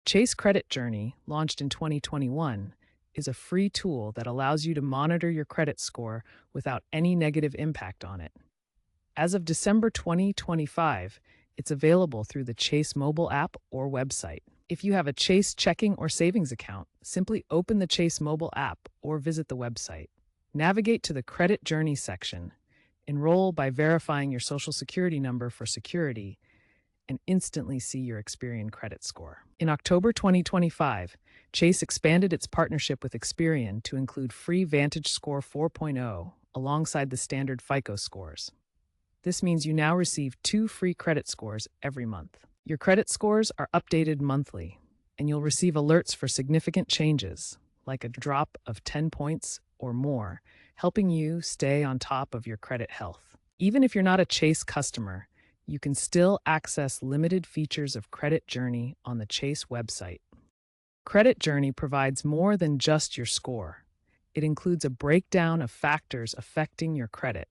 Chase Credit Journey, launched in 2021, is a free tool that allows you to monitor your credit score without any negative impact on it. As of December 2025, it's available through the Chase mobile app or website. If you have a Chase checking or savings account, simply open the Chase mobile app or visit the website. Navigate to the Credit Journey section, enroll by verifying your Social Security number for security, and instantly see your Experian credit score. In October 2025, Chase expanded its partnership with Experian to include free Vantage Score 4.0 alongside the standard FICO scores. This means you now receive 2 free credit scores every month. Your credit scores are updated monthly, and you'll receive alerts for significant changes, like a drop of 10 points or more, helping you stay on top of your credit health. Even if you're not a Chase customer, you can still access limited features of Credit Journey on the Chase website. Credit Journey provides more than just your score. It includes a breakdown of factors affecting your credit,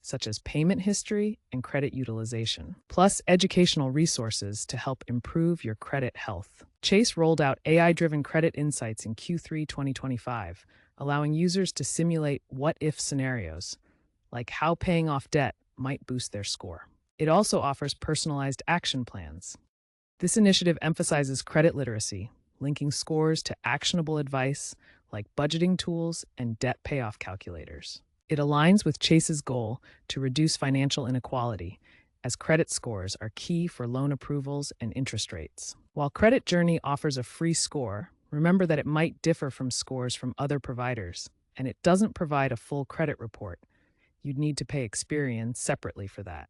such as payment history and credit utilization, plus educational resources to help improve your credit health. Chase rolled out AI-driven credit insights in Q3 2025, allowing users to simulate what-if scenarios, like how paying off debt might boost their score. It also offers personalized action plans. This initiative emphasizes credit literacy, linking scores to actionable advice like budgeting tools and debt payoff calculators. It aligns with Chase's goal to reduce financial inequality, as credit scores are key for loan approvals and interest rates. While Credit Journey offers a free score, remember that it might differ from scores from other providers, and it doesn't provide a full credit report. You'd need to pay Experian separately for that.